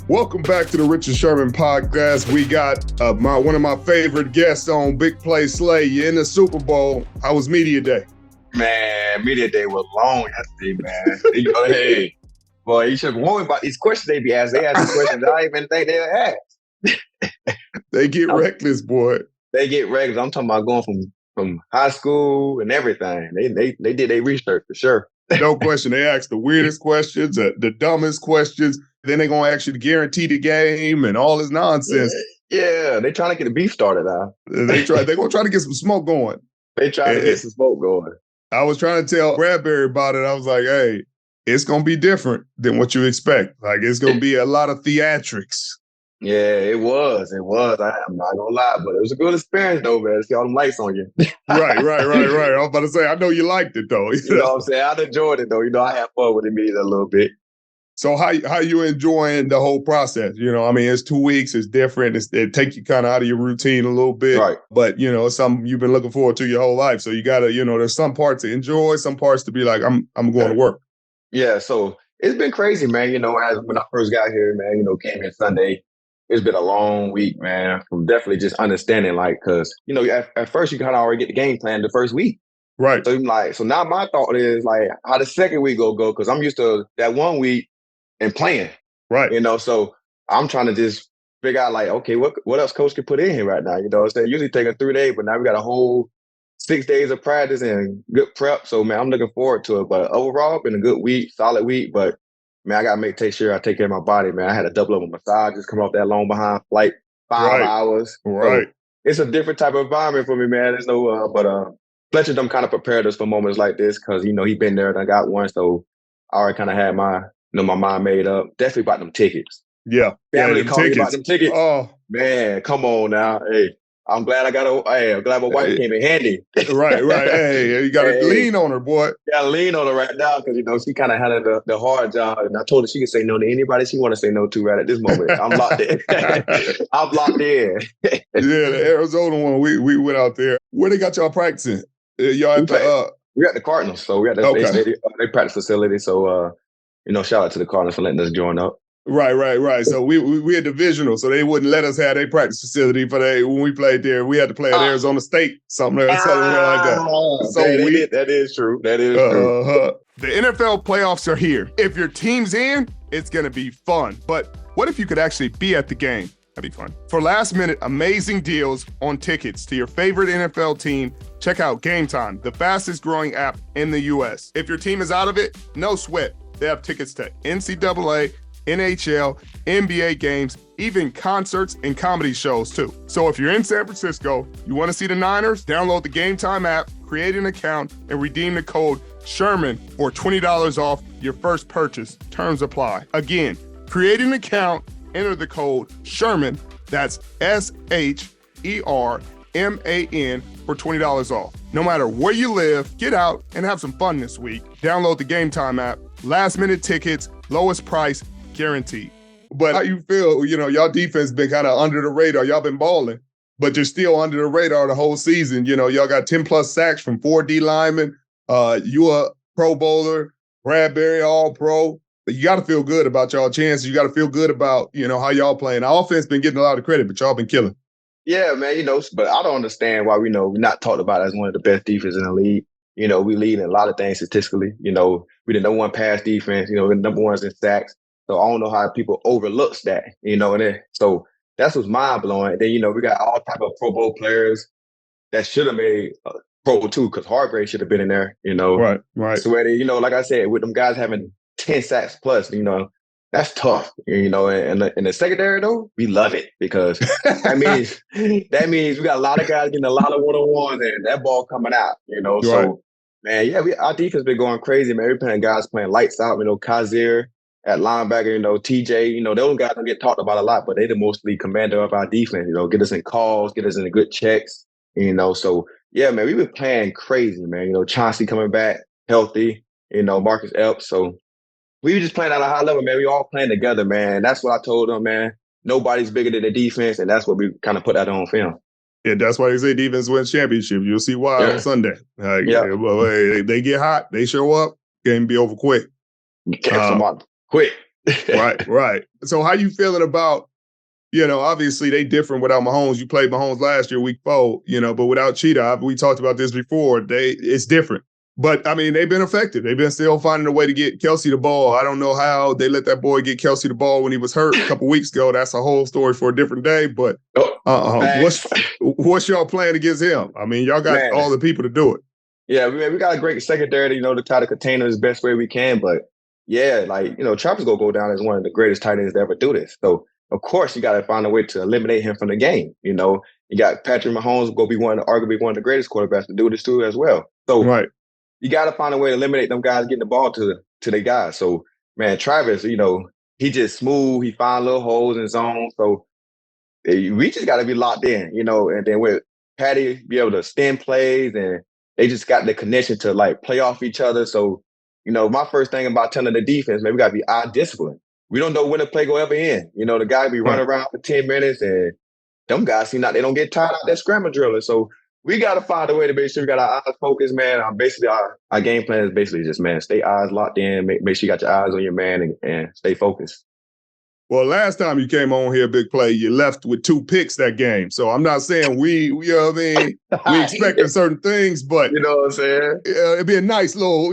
Welcome back to the Richard Sherman podcast. We got one of my favorite guests on, Big Play Slay. You're in the Super Bowl. How was Media Day? Man, Media Day was long yesterday, man. Hey, boy, you should warn about these questions they be asked. They ask questions I didn't even think they'd ask. They get reckless, boy. They get reckless. I'm talking about going from high school and everything. They did their research for sure. No question. They ask the weirdest questions, the dumbest questions. Then they're going to ask you to guarantee the game and all this nonsense. Yeah, they trying to get the beef started now. They're going to try to get some smoke going. They trying to get some smoke going. I was trying to tell Bradbury about it. I was like, hey, it's going to be different than what you expect. Like, it's going to be a lot of theatrics. Yeah, it was. I'm not going to lie, but it was a good experience, though, man. See all them lights on you. Right. I was about to say, I know you liked it, though. You know what I'm saying? I enjoyed it, though. You know, I had fun with it a little bit. So how you enjoying the whole process? You know, I mean, it's 2 weeks. It's different. It takes you kind of out of your routine a little bit. Right. But, you know, it's something you've been looking forward to your whole life. So you got to, you know, there's some parts to enjoy, some parts to be like, I'm going to work. Yeah, so it's been crazy, man. You know, when I first got here, man, you know, came in Sunday, it's been a long week, man, from definitely just understanding, like, because, you know, at first you kind of already get the game plan the first week. Right. So now my thought is, like, how the second week go, because I'm used to that 1 week and playing. Right. You know, so I'm trying to just figure out, like, okay, what else coach can put in here right now? You know what I'm saying? Usually take 3 days, but now we got a whole 6 days of practice and good prep. So, man, I'm looking forward to it. But overall, been a good week, solid week. But, man, I got to take sure I take care of my body, man. I had a double up massage, just come off that long behind flight, 5 hours. Right. So it's a different type of environment for me, man. There's no, but Fletcher them kind of prepared us for moments like this because, you know, he been there and I got one. So I already kind of had my mind made up. Definitely about them tickets. Yeah. Family called me about them tickets. Oh. Man, come on now. Hey, I'm glad I'm glad my wife came in handy. Right. Hey, you got to lean on her, boy. Got to lean on her right now because, you know, she kind of had the hard job. And I told her she could say no to anybody she want to say no to right at this moment. I'm locked in. I'm locked in. Yeah, the Arizona one, we went out there. Where they got y'all practicing? Y'all at we got the Cardinals. So we got they practice facility. So, you know, shout out to the Cardinals for letting us join up. Right. So we had divisional, so they wouldn't let us have their practice facility when we played there. We had to play at Arizona State, something like that. So that is true. That is true. The NFL playoffs are here. If your team's in, it's going to be fun. But what if you could actually be at the game? That'd be fun. For last-minute amazing deals on tickets to your favorite NFL team, check out Game Time, the fastest-growing app in the U.S. If your team is out of it, no sweat. They have tickets to NCAA, NHL, NBA games, even concerts and comedy shows too. So if you're in San Francisco, you want to see the Niners, download the Game Time app, create an account, and redeem the code Sherman for $20 off your first purchase. Terms apply. Again, create an account, enter the code Sherman, that's SHERMAN, for $20 off. No matter where you live, get out and have some fun this week. Download the Game Time app. Last minute tickets, lowest price, guaranteed. But how you feel, you know, y'all defense been kind of under the radar. Y'all been balling, but you're still under the radar the whole season. You know, y'all got 10 plus sacks from 4 D linemen. You a Pro Bowler, Bradbury all pro. But you got to feel good about y'all chances. You got to feel good about, you know, how y'all playing. The offense been getting a lot of credit, but y'all been killing. Yeah, man, you know, but I don't understand why we're not talked about as one of the best defenses in the league. You know, we lead in a lot of things statistically. You know, we the number one pass defense. You know, we're the number ones in sacks. So I don't know how people overlooks that, you know, and so that's what's mind blowing. And then, you know, we got all type of Pro Bowl players that should have made Pro too, because Hargrave should have been in there, you know. Right. So, you know, like I said, with them guys having 10 sacks plus, you know, that's tough, you know. And in the secondary, though, we love it because that means we got a lot of guys getting a lot of one-on-ones and that ball coming out, you know. Right. So, man, yeah, our defense been going crazy, man. We're playing guys playing lights out, you know, Kazir at linebacker, you know, TJ, you know, those guys don't get talked about a lot, but they the mostly commander of our defense, you know, get us in calls, get us in good checks, you know. So, yeah, man, we been playing crazy, man. You know, Chauncey coming back healthy, you know, Marcus Epps. So we were just playing at a high level, man. We all playing together, man. That's what I told them, man. Nobody's bigger than the defense, and that's what we kind of put that on film. Yeah, that's why they say defense wins championships. You'll see why on Sunday. Well, they get hot, they show up, game be over quick. Quick. Right. So how you feeling about, obviously they different without Mahomes. You played Mahomes last year, week 4, but without Cheetah, we talked about this before, it's different. But, I mean, they've been effective. They've been still finding a way to get Kelce the ball. I don't know how they let that boy get Kelce the ball when he was hurt a couple weeks ago. That's a whole story for a different day. But what's y'all plan against him? I mean, y'all got all the people to do it. Yeah, we got a great secondary, to try to contain him as best way we can. But, yeah, Travis going to go down as one of the greatest tight ends to ever do this. So, of course, you got to find a way to eliminate him from the game. You got Patrick Mahomes going to be arguably one of the greatest quarterbacks to do this too as well. So, right. You got to find a way to eliminate them guys getting the ball to their guys. So, man, Travis, he just smooth. He find little holes in zone. So we just got to be locked in, and then with Patty be able to stem plays, and they just got the connection to play off each other. So, my first thing about telling the defense, man, we got to be eye disciplined. We don't know when the play go ever end. The guy be running around for 10 minutes, and them guys they don't get tired out that scramble drilling. So we got to find a way to make sure we got our eyes focused, man. Basically, our game plan is basically just, man, stay eyes locked in, make sure you got your eyes on your man, and stay focused. Well, last time you came on here, Big Play, you left with 2 picks that game. So I'm not saying we expecting certain things, but you know what I'm saying? It'd be a nice little,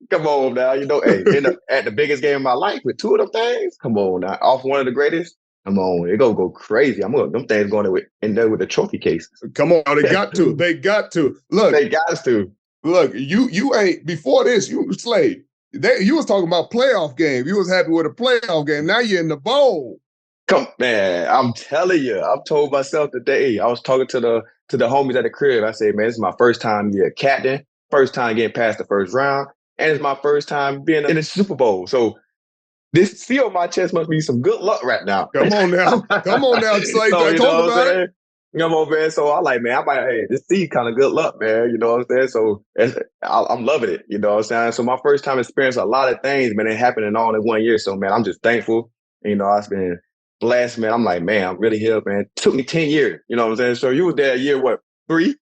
Come on now, hey, at the biggest game of my life with 2 of them things. Come on now, off one of the greatest. Come on, it go crazy. them things going in there with the trophy cases. Come on, they got to. They got to. Look, they got to. Look, you ain't before this. You Slade. You was talking about playoff game. You was happy with a playoff game. Now you're in the bowl. Come, man, I'm telling you. I've told myself today. I was talking to the homies at the crib. I said, man, this is my first time being a captain. First time getting past the first round, and it's my first time being in the Super Bowl. So. This seal on my chest must be some good luck right now. Come on now, Slade. So, talk about it. Come on, man. So I'm like, man, this seed kind of good luck, man. You know what I'm saying? So I'm loving it. You know what I'm saying? So my first time experience a lot of things, man, it happened all in 1 year. So, man, I'm just thankful. I've been blessed, man. I'm like, man, I'm really here, man. It took me 10 years. You know what I'm saying? So you was there year, what, 3?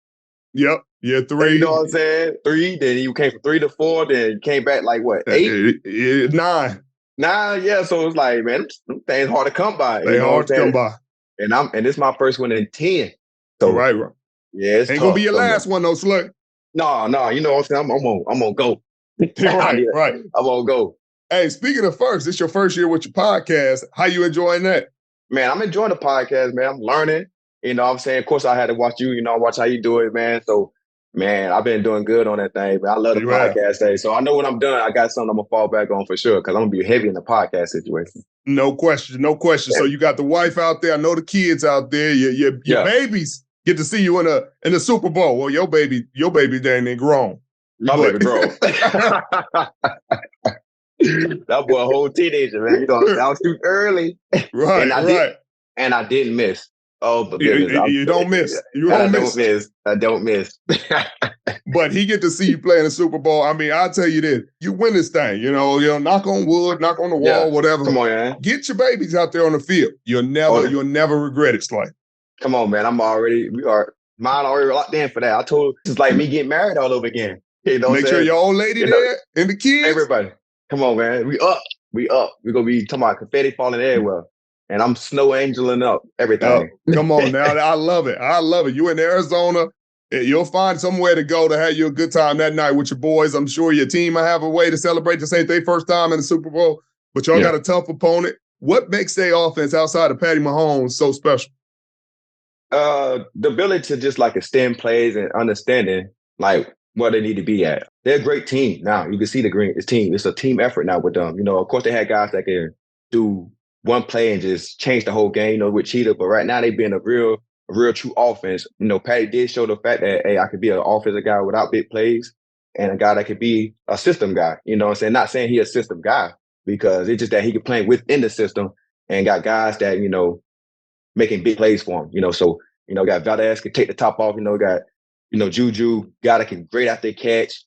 Yep. Yeah, 3. You know what I'm saying? 3. Then you came from 3 to 4. Then you came back like, what, 8? 9. Yeah. So it's like, man, things hard to come by. They hard to come by. And this is my first one in 10. So right. Yeah, it's ain't tough, gonna be your last one though, Slug. No, you know what I'm saying? I'm gonna go. right. I'm gonna go. Hey, speaking of first, it's your first year with your podcast. How you enjoying that? Man, I'm enjoying the podcast, man. I'm learning. You know what I'm saying? Of course, I had to watch you, watch how you do it, man. So, man, I've been doing good on that thing, man. I love the podcast day. So I know when I'm done, I got something I'm going to fall back on for sure because I'm going to be heavy in the podcast situation. No question. Yeah. So you got the wife out there. I know the kids out there. Your babies get to see you in the Super Bowl. Well, your baby ain't grown. My baby grown. That boy a whole teenager, man. I was too early. Right, and I didn't miss. Oh, but you don't miss. I don't miss. But he get to see you play in the Super Bowl. I mean, I'll tell you this: you win this thing. Knock on wood, knock on the wall, whatever. Come on, man. Get your babies out there on the field. You'll never regret it, Slay. Come on, man. Mine already locked in for that. I told it's like me getting married all over again. Make sure your old lady there and the kids. Everybody, come on, man. We up. We're gonna be talking about confetti falling everywhere. And I'm snow angeling up everything. Oh, come on now. I love it. You in Arizona. You'll find somewhere to go to have you a good time that night with your boys. I'm sure your team will have a way to celebrate this ain't their first time in the Super Bowl, but y'all got a tough opponent. What makes their offense outside of Patty Mahomes so special? The ability to just extend plays and understanding where they need to be at. They're a great team now. You can see this team. It's a team effort now with them. Of course they had guys that can do one play and just change the whole game, with Cheetah. But right now they being a real true offense. Patty did show the fact that, hey, I could be an offensive guy without big plays and a guy that could be a system guy. You know what I'm saying? Not saying he's a system guy because it's just that he could play within the system and got guys that, making big plays for him. So, got Valdez could take the top off, got, Juju, guy that can great out there catch,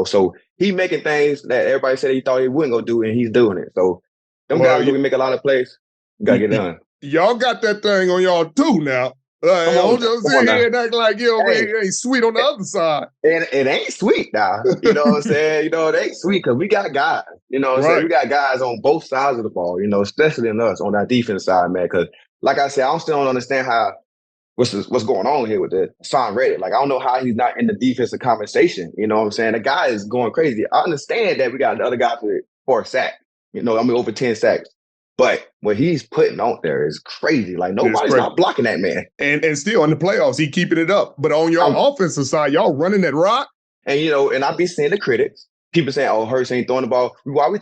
so he making things that everybody said he thought he wasn't gonna do and he's doing it. So them guys really make a lot of plays. You gotta get done. Y'all got that thing on y'all too now. Come Don't on, just come on sit now. here and act like, Hey, it ain't sweet on the other side. and it ain't sweet now. You know what I'm saying? You know, it ain't sweet because we got guys. You know what I'm saying? Right. We got guys on both sides of the ball, you know, especially in us on our defense side, man. Because, like I said, I still don't understand what's going on here with the Hassan Reddick. Like, I don't know how he's not in the defensive conversation. You know what I'm saying? The guy is going crazy. I understand that we got the other guy for a sack. You know, I mean, over 10 sacks. But what he's putting out there is crazy. Like, It's nobody's crazy. not blocking that man. And still in the playoffs, he keeping it up. But on your offensive side, y'all running that rock. And, you know, and I be seeing the critics. People saying, oh, Hurts ain't throwing the ball. Why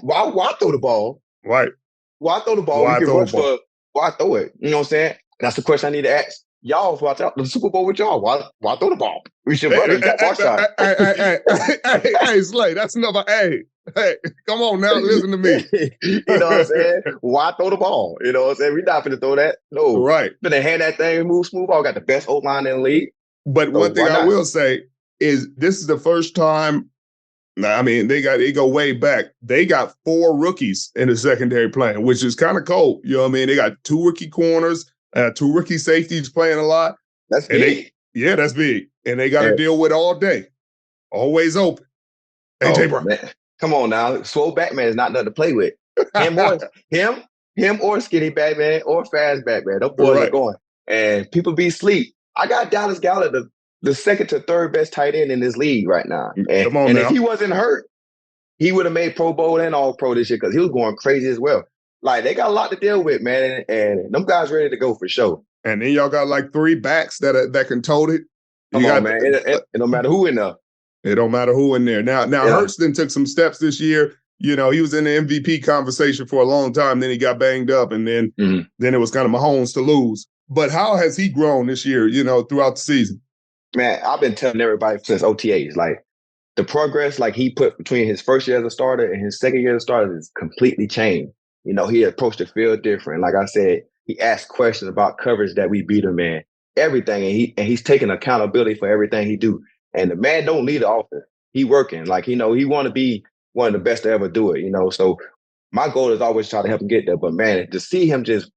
throw the ball? Right. Why throw the ball? Why We can throw rush the ball? for, why throw it? You know what I'm saying? That's the question I need to ask y'all for the Super Bowl with y'all. Why throw the ball? We should run it. That's our shot. Hey, Slay, that's another. Hey, come on now, listen to me. You know what I'm saying? Why throw the ball? You know what I'm saying? We're not going to throw that. No. Right. But they hand that thing, move smooth ball. Got the best O-line in the league. But one thing I will say is this is the first time. I mean, they go way back. They got 4 rookies in the secondary playing, which is kind of cold. You know what I mean? They got 2 rookie corners, 2 rookie safeties playing a lot. That's big. That's big. And they got to deal with all day. Always open. AJ Brown. Man. Come on now. Swole Batman is not nothing to play with. Him or Skinny Batman or Fast Batman. Those boys are going. And people be asleep. I got Dallas Goedert, the second to third best tight end in this league right now. And if he wasn't hurt, he would have made Pro Bowl and All Pro this year because he was going crazy as well. Like, they got a lot to deal with, man. And them guys ready to go for sure. And then y'all got like 3 backs that can tote it. Come on, man. It don't matter who in there. It don't matter who in there. Now Hurts then took some steps this year. You know, he was in the MVP conversation for a long time. Then he got banged up, and then it was kind of Mahomes to lose. But how has he grown this year, you know, throughout the season? Man, I've been telling everybody since OTAs, like, the progress like he put between his first year as a starter and his second year as a starter is completely changed. You know, he approached the field different. Like I said, he asked questions about coverage that we beat him in, everything. And he's taking accountability for everything he do. And the man don't need the offense. He working. Like, you know, he want to be one of the best to ever do it, you know. So my goal is always try to help him get there. But man, to see him just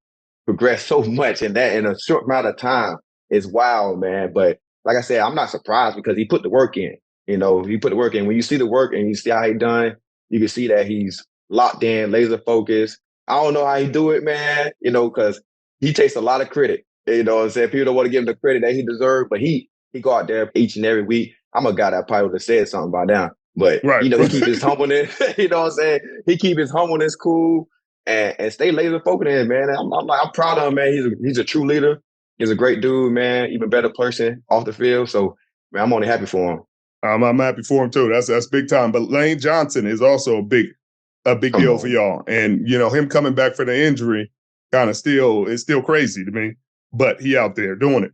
progress so much in a short amount of time is wild, man. But like I said, I'm not surprised because he put the work in. You know, he put the work in. When you see the work and you see how he done, you can see that he's locked in, laser focused. I don't know how he do it, man, you know, because he takes a lot of credit. You know what I'm saying? People don't want to give him the credit that he deserves, but he go out there each and every week. I'm a guy that probably would have said something by now. But, you know, he keep his humbleness, you know what I'm saying? He keep his humbleness cool and stay laser focused in, man. I'm proud of him, man. He's a true leader. He's a great dude, man. Even better person off the field. So, man, I'm only happy for him. I'm happy for him too. That's big time. But Lane Johnson is also a big deal for y'all. And you know, him coming back for the injury is still crazy to me. But he out there doing it.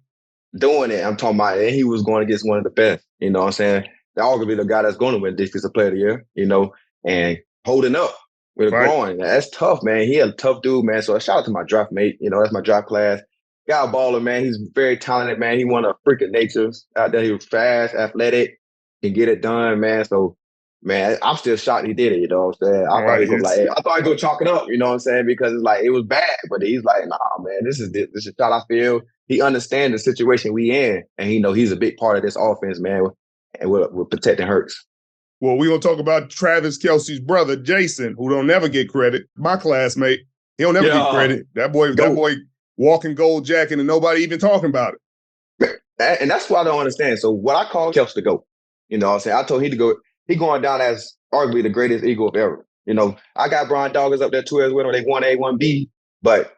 I'm talking about, and he was going against one of the best. You know what I'm saying? Arguably the guy that's going to win Defensive Player of the Year. You know, and holding up with a groin. That's tough, man. He a tough dude, man. So a shout out to my draft mate. You know, that's my draft class. Guy a baller, man. He's very talented, man. He won a freak of nature out there. He was fast, athletic. Can get it done, man. So, man, I'm still shocked he did it, you know what I'm saying? I thought he'd go chalk it up, you know what I'm saying? Because it's like, it was bad, but he's like, nah, man, this is a shot I feel. He understands the situation we in, and he know he's a big part of this offense, man, and we're protecting Hurts. Well, we're going to talk about Travis Kelce's brother, Jason, who don't never get credit. My classmate, he don't never get credit. That boy walking gold jacket and nobody even talking about it. And that's what I don't understand. So what I call Kelce to go. You know what I'm saying? I told him to go. He going down as arguably the greatest Eagle ever. You know, I got Brian Doggers up there too as well. They 1A, 1B. But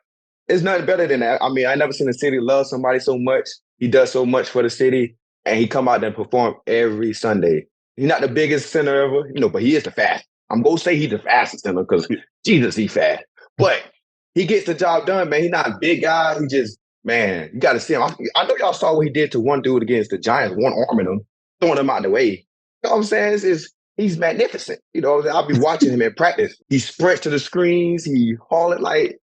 it's nothing better than that. I mean, I never seen a city love somebody so much. He does so much for the city. And he come out there and perform every Sunday. He's not the biggest center ever, you know, but he is the fastest. I'm going to say he's the fastest center because, Jesus, he's fast. But he gets the job done, man. He's not a big guy. He just, man, you got to see him. I know y'all saw what he did to one dude against the Giants, one arming him, throwing him out the way. You know what I'm saying? He's magnificent. You know, I'll be watching him in practice. He sprints to the screens. He haul it like,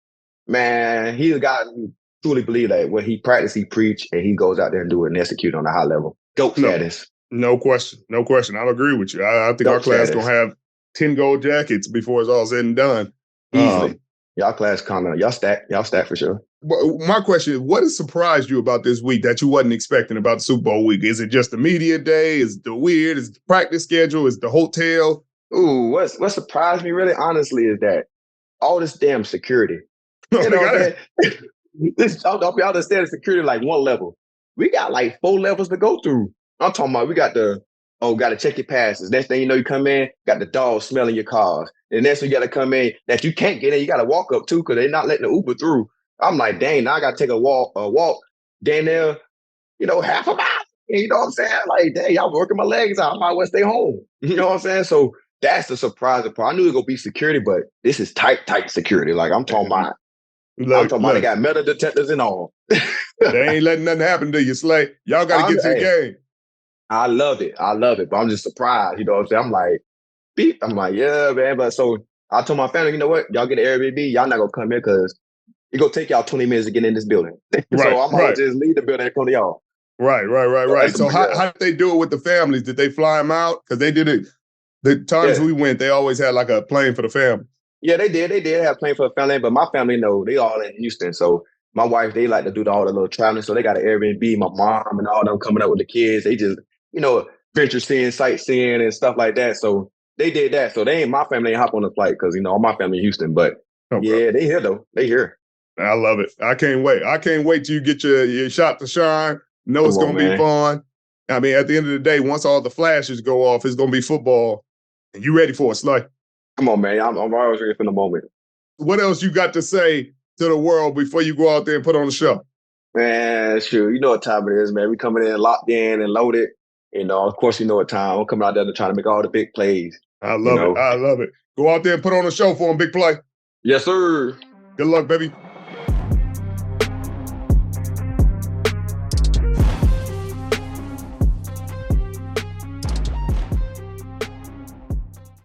man, he's a guy who truly believe that when he practice, he preach, and he goes out there and do it and execute on a high level. GOAT status. No question. No question. I agree with you. I think our class going to have 10 gold jackets before it's all said and done. Easily. Y'all class y'all stack for sure. My question is, what has surprised you about this week that you wasn't expecting about the Super Bowl week? Is it just the media day? Is it the weird? Is it the practice schedule? Is it the hotel? Ooh, what surprised me really honestly is that all this damn security. Oh, You know what I'm saying? I'll be understanding security like one level. We got like 4 levels to go through. I'm talking about we got got to check your passes. Next thing you know, you come in, got the dog smelling your cars. And next thing you got to come in that you can't get in, you got to walk up too because they're not letting the Uber through. I'm like, dang, now I got to take a walk down there, half a mile. And you know what I'm saying? Like, dang, I'm working my legs out. I might well stay home. You know what I'm saying? So that's the surprising part. I knew it was going to be security, but this is tight security. Like I'm talking about. They got metal detectors and all. They ain't letting nothing happen to you, Slay. Y'all got to get to the game. I love it. But I'm just surprised. You know what I'm saying? I'm like, beep. I'm like, yeah, man. But so I told my family, you know what? Y'all get an Airbnb. Y'all not going to come here because it's going to take y'all 20 minutes to get in this building. So I'm going to just leave the building and come to y'all. Right. So how did they do it with the families? Did they fly them out? Because they did it. The times we went, they always had like a plane for the family. Yeah, they did. They did have a plane for the family, but my family, no, they all in Houston. So my wife, they like to do all the little traveling. So they got an Airbnb. My mom and all them coming up with the kids. They just, venture seeing, sightseeing and stuff like that. So they did that. So my family ain't hop on the flight because, all my family in Houston. But they here though. They here. I love it. I can't wait. I can't wait till you get your shot to shine. It's going to be fun. I mean, at the end of the day, once all the flashes go off, it's going to be football. And you ready for it, Slay? Come on, man. I'm always ready for the moment. What else you got to say to the world before you go out there and put on the show? Man, sure. You know what time it is, man. We coming in locked in and loaded. Of course, you know what time. I'm coming out there to try to make all the big plays. I love it. Go out there and put on a show for them, big play. Yes, sir. Good luck, baby.